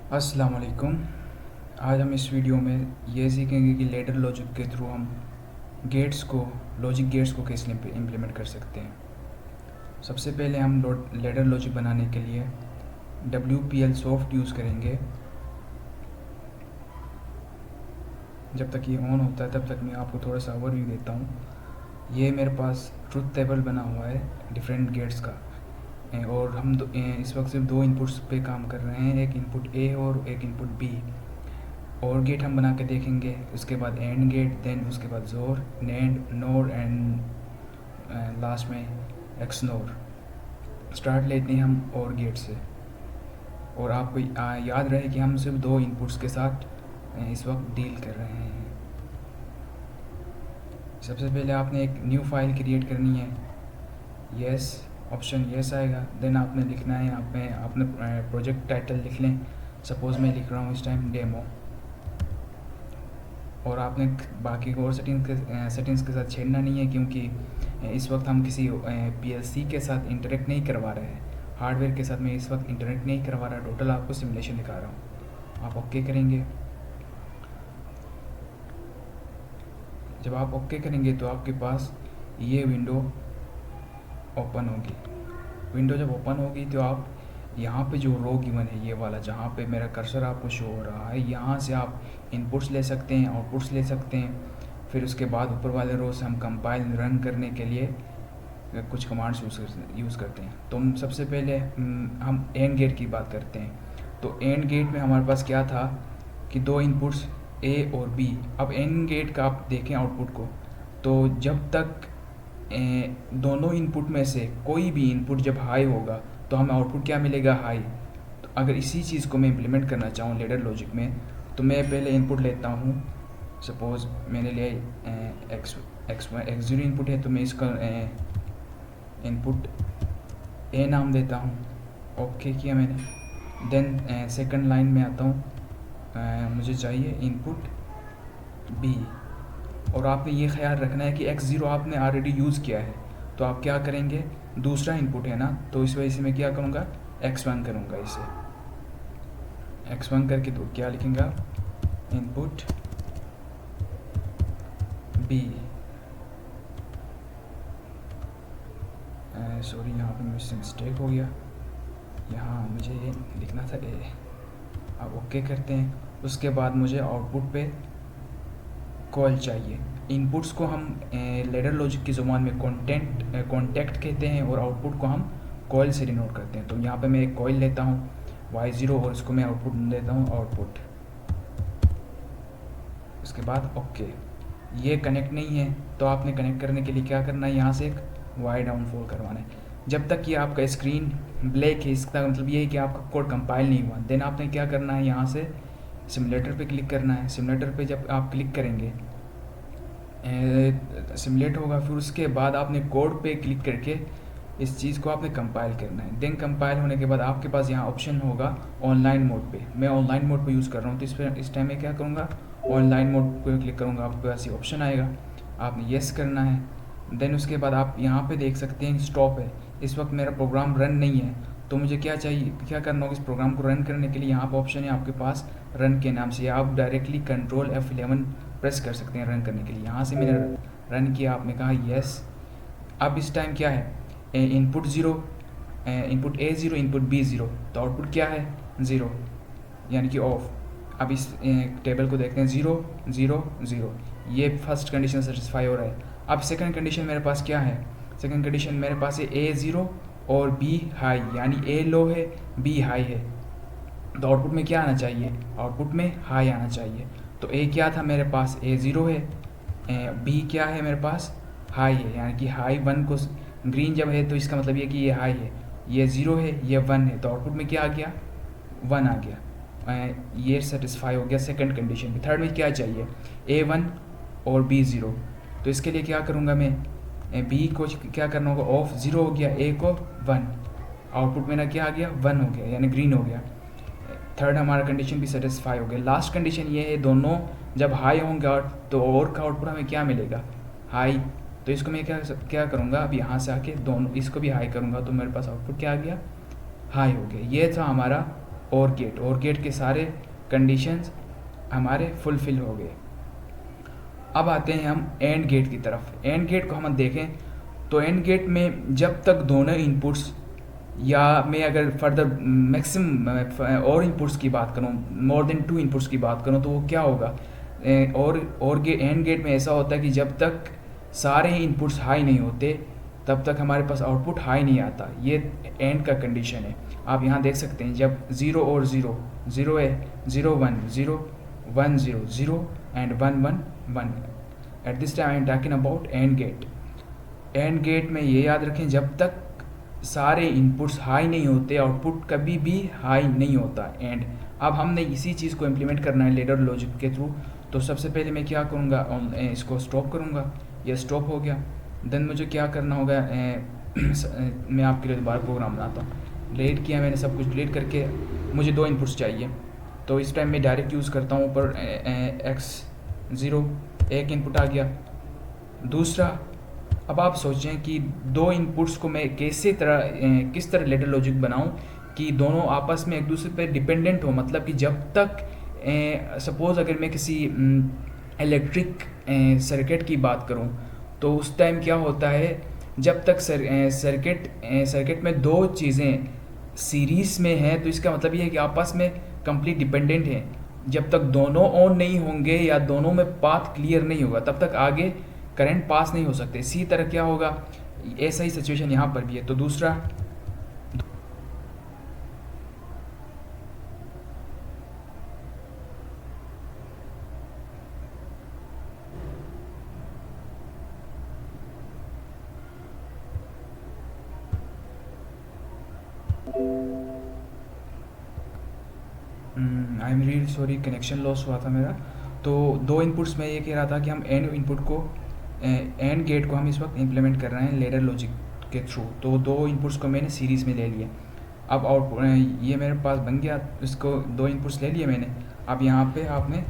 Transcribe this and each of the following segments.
अस्सलाम वालेकुम। आज हम इस वीडियो में ये सीखेंगे कि लेडर लॉजिक के थ्रू हम लॉजिक गेट्स को कैसे इम्प्लीमेंट कर सकते हैं। सबसे पहले हम लेडर लॉजिक बनाने के लिए WPL सॉफ्ट यूज़ करेंगे। जब तक ये ऑन होता है तब तक मैं आपको थोड़ा सा ओवरव्यू देता हूँ। ये मेरे पास ट्रुथ टेबल बना हुआ है डिफरेंट गेट्स का, और हम इस वक्त सिर्फ दो इनपुट्स पे काम कर रहे हैं, एक इनपुट ए और एक इनपुट बी। और गेट हम बना के देखेंगे, उसके बाद एंड गेट, देन उसके बाद जोर, नेंड, नोर एंड लास्ट में एक्सनोर। स्टार्ट लेते हैं हम और गेट से। और आपको याद रहे कि हम सिर्फ दो इनपुट्स के साथ इस वक्त डील कर रहे हैं। सबसे पहले आपने एक न्यू फाइल क्रिएट करनी है। यस, ऑप्शन यस आएगा। देन आपने लिखना है, आपने प्रोजेक्ट टाइटल लिख लें। सपोज़ मैं लिख रहा हूँ इस टाइम डेमो। और आपने बाकी और सेटिंग्स के साथ छेड़ना नहीं है, क्योंकि इस वक्त हम किसी PLC के साथ इंटरेक्ट नहीं करवा रहे हैं। हार्डवेयर के साथ मैं इस वक्त इंटरेक्ट नहीं करवा रहा, टोटल आपको सिमुलेशन दिखा रहा हूँ। आप ओके करेंगे। जब आप ओके करेंगे तो आपके पास ये विंडो ओपन होगी। विंडो जब ओपन होगी तो आप यहाँ पे जो रो गिवन है, ये वाला जहाँ पे मेरा कर्सर आपको शो हो रहा है, यहाँ से आप इनपुट्स ले सकते हैं, आउटपुट्स ले सकते हैं। फिर उसके बाद ऊपर वाले रो से हम कंपाइल रन करने के लिए कुछ कमांड्स यूज़ करते हैं। तो हम सबसे पहले हम एंड गेट की बात करते हैं। तो एंड गेट में हमारे पास क्या था कि दो इनपुट्स ए और बी। अब एंड गेट का आप देखें आउटपुट को, तो जब तक दोनों इनपुट में से कोई भी इनपुट जब हाई होगा तो हमें आउटपुट क्या मिलेगा, हाई। तो अगर इसी चीज़ को मैं इम्प्लीमेंट करना चाहूँ लेडर लॉजिक में, तो मैं पहले इनपुट लेता हूँ। सपोज़ मैंने लिया x0 इनपुट है, तो मैं इसका इनपुट ए नाम देता हूँ। ओके किया मैंने। देन सेकंड लाइन में आता हूँ, मुझे चाहिए इनपुट बी। और आपने ये ख्याल रखना है कि x0 आपने ऑलरेडी यूज़ किया है, तो आप क्या करेंगे, दूसरा इनपुट है ना, तो इस वजह से मैं क्या करूँगा, x1 करूँगा। इसे x1 करके तो क्या लिखेंगे आप, इनपुट बी। सॉरी, यहाँ पे मुझसे मिस्टेक हो गया, यहाँ मुझे लिखना था ए। आप ओके करते हैं। उसके बाद मुझे आउटपुट पे कॉल चाहिए। इनपुट्स को हम लेडर लॉजिक की ज़ुबान में कॉन्टेक्ट कहते हैं, और आउटपुट को हम कॉल से डिनोट करते हैं। तो यहाँ पे मैं एक कॉल लेता हूँ y0, और इसको मैं आउटपुट देता हूँ आउटपुट। उसके बाद ओके। ये कनेक्ट नहीं है, तो आपने कनेक्ट करने के लिए क्या करना है, यहाँ से एक वाई डाउनफॉल करवाना है। जब तक कि आपका स्क्रीन ब्लैक है, इसका मतलब ये है कि आपका कोड कंपाइल नहीं हुआ। देन आपने क्या करना है, यहाँ से सिमुलेटर पे क्लिक करना है। सिमुलेटर पे जब आप क्लिक करेंगे सिमुलेट होगा, फिर उसके बाद आपने कोड पे क्लिक करके इस चीज़ को आपने कंपाइल करना है। देन कंपाइल होने के बाद आपके पास यहाँ ऑप्शन होगा ऑनलाइन मोड पे। मैं ऑनलाइन मोड पे यूज़ कर रहा हूँ, तो इस टाइम में क्या करूँगा, ऑनलाइन मोड पे क्लिक करूँगा। आपके पास ये ऑप्शन आएगा, आपने येस करना है। देन उसके बाद आप यहाँ पे देख सकते हैं स्टॉप है। इस वक्त मेरा प्रोग्राम रन नहीं है, तो मुझे क्या चाहिए, क्या करना होगा, इस प्रोग्राम को रन करने के लिए यहाँ पर ऑप्शन है आपके पास रन के नाम से, या आप डायरेक्टली कंट्रोल F11 प्रेस कर सकते हैं रन करने के लिए। यहाँ से मैंने रन किया, आपने कहा येस। अब इस टाइम क्या है, input zero, input A0, input B0, तो आउटपुट क्या है, ज़ीरो, यानी कि ऑफ। अब इस टेबल को देखते हैं, 0 0 0, ये फर्स्ट कंडीशन सेटिस्फाई हो रहा है। अब सेकंड कंडीशन मेरे पास क्या है, सेकंड कंडीशन मेरे पास है A0 और B हाई, यानी A लो है B हाई है। तो आउटपुट में क्या आना चाहिए, आउटपुट में हाई आना चाहिए। तो A क्या था मेरे पास, A0 है, B क्या है मेरे पास, हाई है, यानी कि हाई 1 को ग्रीन जब है तो इसका मतलब ये कि ये हाई है, ये 0 है, ये 1 है, तो आउटपुट में क्या आ गया, 1 आ गया। ये सेटिस्फाई हो गया सेकंड कंडीशन में। थर्ड में क्या चाहिए, A1 और B0, तो इसके लिए क्या करूँगा मैं, B को क्या करना होगा, ऑफ, 0 हो गया, A को 1, आउटपुट मेरा क्या आ गया, 1 हो गया, यानी ग्रीन हो गया। थर्ड हमारा कंडीशन भी सेटिस्फाई हो गया। लास्ट कंडीशन ये है, दोनों जब हाई होंगे तो और का आउटपुट हमें क्या मिलेगा, हाई। तो इसको मैं क्या करूँगा, अब यहाँ से आके दोनों इसको भी हाई करूँगा, तो मेरे पास आउटपुट क्या आ गया, हाई हो गया। ये था हमारा और गेट के सारे कंडीशंस हमारे फुलफिल हो गए। अब आते हैं हम एंड गेट की तरफ। एंड गेट को हम देखें तो एंड गेट में जब तक दोनों इनपुट्स, या मैं अगर फर्दर मैक्सिमम और इनपुट्स की बात करूं, मोर देन 2 इनपुट्स की बात करूं, तो वो क्या होगा, एंड गेट में ऐसा होता है कि जब तक सारे इनपुट्स हाई नहीं होते तब तक हमारे पास आउटपुट हाई नहीं आता। ये एंड का कंडीशन है। आप यहाँ देख सकते हैं जब 0 और 0, 0 है, 0 1 0 1 0 0 and 1 1 1। At this time I am talking about and gate. And gate में ये याद रखें, जब तक सारे इनपुट्स हाई नहीं होते आउटपुट कभी भी हाई नहीं होता। एंड अब हमने इसी चीज़ को इम्प्लीमेंट करना है लेडर लॉजिक के थ्रू। तो सबसे पहले मैं क्या करूँगा, इसको स्टॉप करूँगा। ये स्टॉप हो गया। देन मुझे क्या करना होगा, मैं आपके लिए दोबारा प्रोग्राम बनाता हूँ। डिलीट किया मैंने, सब कुछ डिलीट करके मुझे 2 इनपुट्स चाहिए। तो इस टाइम मैं डायरेक्ट यूज़ करता हूँ ऊपर x0, एक इनपुट आ गया। दूसरा, अब आप सोचें कि 2 इनपुट्स को मैं किस तरह लेडर लॉजिक बनाऊं कि दोनों आपस में एक दूसरे पर डिपेंडेंट हो। मतलब कि जब तक सपोज़ अगर मैं किसी इलेक्ट्रिक सर्किट की बात करूं, तो उस टाइम क्या होता है, जब तक सर्किट में 2 चीज़ें सीरीज़ में हैं, तो इसका मतलब ये है कि आपस में कंप्लीट डिपेंडेंट हैं। जब तक दोनों ऑन नहीं होंगे या दोनों में पाथ क्लियर नहीं होगा तब तक आगे करंट पास नहीं हो सकते। इसी तरह क्या होगा, ऐसा ही सिचुएशन यहाँ पर भी है। तो दूसरा, I am really sorry, connection loss हुआ था मेरा। तो 2 इनपुट्स में ये कह रहा था कि हम एंड गेट को हम इस वक्त इम्प्लीमेंट कर रहे हैं लेडर लॉजिक के थ्रू। तो 2 इनपुट्स को मैंने सीरीज़ में ले लिया। अब आउटपुट ये मेरे पास बन गया, इसको 2 इनपुट्स ले लिए मैंने। अब यहाँ पे आपने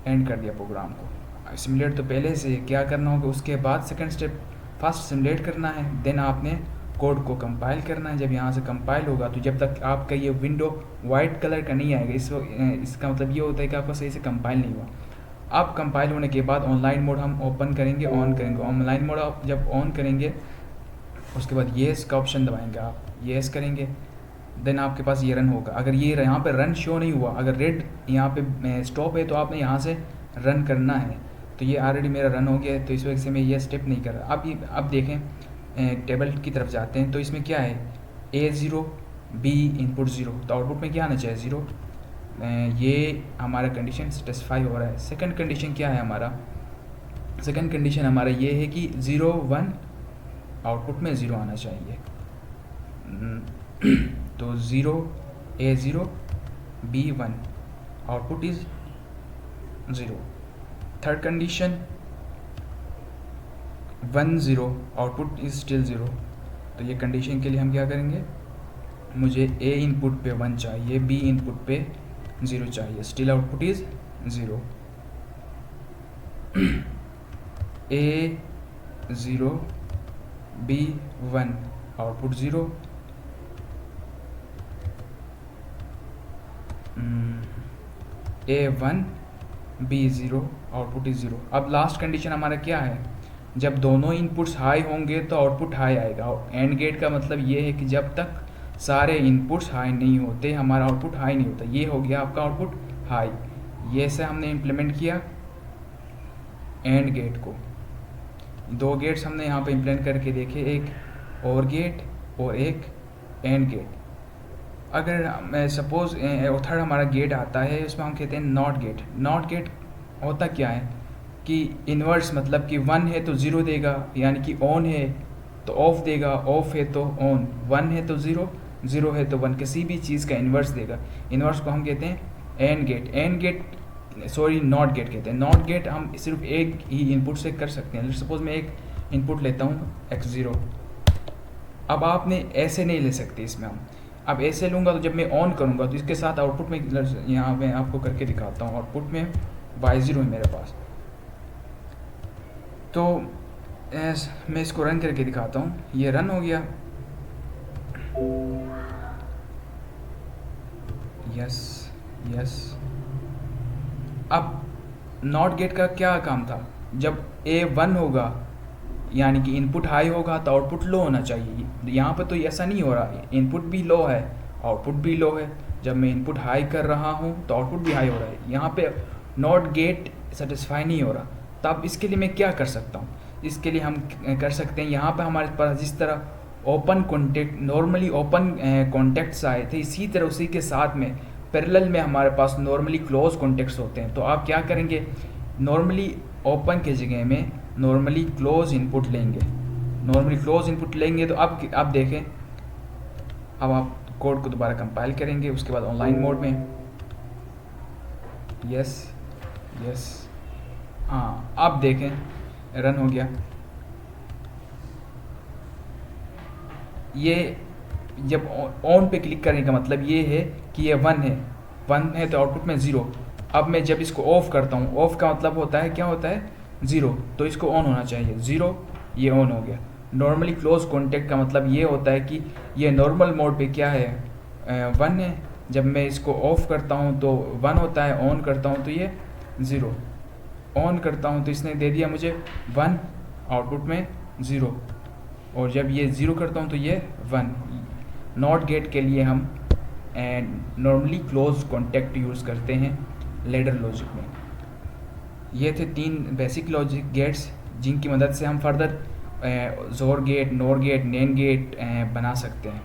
एंड कर दिया प्रोग्राम को। सिमुलेट तो पहले से क्या करना होगा, उसके बाद सेकंड स्टेप फर्स्ट सिमुलेट करना है, देन आपने कोड को कंपाइल करना है। जब यहाँ से कंपाइल होगा तो जब तक आपका ये विंडो वाइट कलर का नहीं आएगा, इसका मतलब ये होता है कि आपका सही से कंपाइल नहीं हुआ। अब कंपाइल होने के बाद ऑनलाइन मोड हम ओपन करेंगे, ऑन करेंगे। ऑनलाइन मोड आप जब ऑन करेंगे उसके बाद येस का ऑप्शन दबाएंगे, आप येस करेंगे, देन आपके पास ये रन होगा। अगर ये यहाँ पे रन शो नहीं हुआ, अगर रेड यहाँ पे स्टॉप है, तो आपने यहाँ से रन करना है। तो ये ऑलरेडी मेरा रन हो गया है, तो इस वजह से मैं ये स्टेप नहीं कर रहा। अब देखें, टेबल की तरफ जाते हैं। तो इसमें क्या है, A0 B इनपुट 0, तो आउटपुट में क्या आना चाहिए 0। ये हमारा कंडीशन सेटिस्फाई हो रहा है। सेकंड कंडीशन क्या है हमारा, सेकंड कंडीशन हमारा ये है कि 0 1 आउटपुट में 0 आना चाहिए। तो 0 A0 B1 output is 0। Third condition 1 0 output is still 0। तो ये कंडीशन के लिए हम क्या करेंगे, मुझे A इनपुट पे 1 चाहिए, B इनपुट पे 0 चाहिए, still output is 0। A0 B1 output 0। A1 B0 output is 0। अब लास्ट कंडीशन हमारा क्या है, जब दोनों इनपुट्स हाई होंगे तो आउटपुट हाई आएगा। एंड गेट का मतलब ये है कि जब तक सारे इनपुट्स हाई नहीं होते हमारा आउटपुट हाई नहीं होता। ये हो गया आपका आउटपुट हाई। ये से हमने इम्प्लीमेंट किया एंड गेट को। 2 गेट्स हमने यहाँ पे इम्प्लीमेंट करके देखे, एक और गेट और एक एंड गेट। अगर सपोज थर्ड हमारा गेट आता है, उसमें हम कहते हैं नॉट गेट। नॉट गेट होता क्या है कि इन्वर्स, मतलब कि 1 है तो 0 देगा, यानी कि ऑन है तो ऑफ देगा, ऑफ है तो ऑन, 1 है तो 0, 0 है तो 1, किसी भी चीज़ का इन्वर्स देगा। इन्वर्स को हम कहते हैं एंड गेट। नॉट गेट कहते हैं। नॉट गेट हम सिर्फ एक ही इनपुट से कर सकते हैं। सपोज मैं एक इनपुट लेता हूँ x0। अब आपने ऐसे नहीं ले सकते इसमें, हम अब ऐसे लूँगा तो जब मैं ऑन करूँगा तो इसके साथ आउटपुट में, यहाँ मैं आपको करके दिखाता हूँ, आउटपुट में y0 है मेरे पास। तो मैं इसको रन करके दिखाता हूँ। ये रन हो गया, यस यस। अब नॉट गेट का क्या काम था? जब ए 1 होगा यानी कि इनपुट हाई होगा तो आउटपुट लो होना चाहिए। यहाँ पे तो ऐसा नहीं हो रहा, इनपुट भी लो है आउटपुट भी लो है। जब मैं इनपुट हाई कर रहा हूँ तो आउटपुट भी हाई हो रहा है। यहाँ पे नॉट गेट सेटिस्फाई नहीं हो रहा। तब इसके लिए मैं क्या कर सकता हूँ? इसके लिए हम कर सकते हैं, यहाँ पे हमारे पास जिस तरह open contact, normally open contacts आए थे, इसी तरह उसी के साथ में पैरेलल में हमारे पास नॉर्मली क्लोज कॉन्टेक्ट्स होते हैं। तो आप क्या करेंगे, नॉर्मली ओपन के जगह में नॉर्मली क्लोज इनपुट लेंगे। नॉर्मली क्लोज इनपुट लेंगे तो अब देखें, अब आप कोड को दोबारा कंपाइल करेंगे, उसके बाद ऑनलाइन मोड में यस यस। हाँ अब देखें रन हो गया। ये जब ऑन पे क्लिक करने का मतलब ये है कि ये 1 है तो आउटपुट में 0। अब मैं जब इसको ऑफ करता हूँ, ऑफ का मतलब होता है क्या होता है 0, तो इसको ऑन होना चाहिए 0, ये ऑन हो गया। नॉर्मली क्लोज कॉन्टेक्ट का मतलब ये होता है कि ये नॉर्मल मोड पे क्या है 1 है, जब मैं इसको ऑफ करता हूँ तो 1 होता है, ऑन करता हूँ तो ये 0, ऑन करता हूँ तो इसने दे दिया मुझे 1, आउटपुट में 0, और जब ये 0 करता हूँ तो ये 1। नॉट गेट के लिए हम नॉर्मली क्लोज कॉन्टेक्ट यूज़ करते हैं लैडर लॉजिक में। ये थे 3 बेसिक लॉजिक गेट्स जिनकी मदद से हम further XOR gate, NOR gate, NAND gate बना सकते हैं।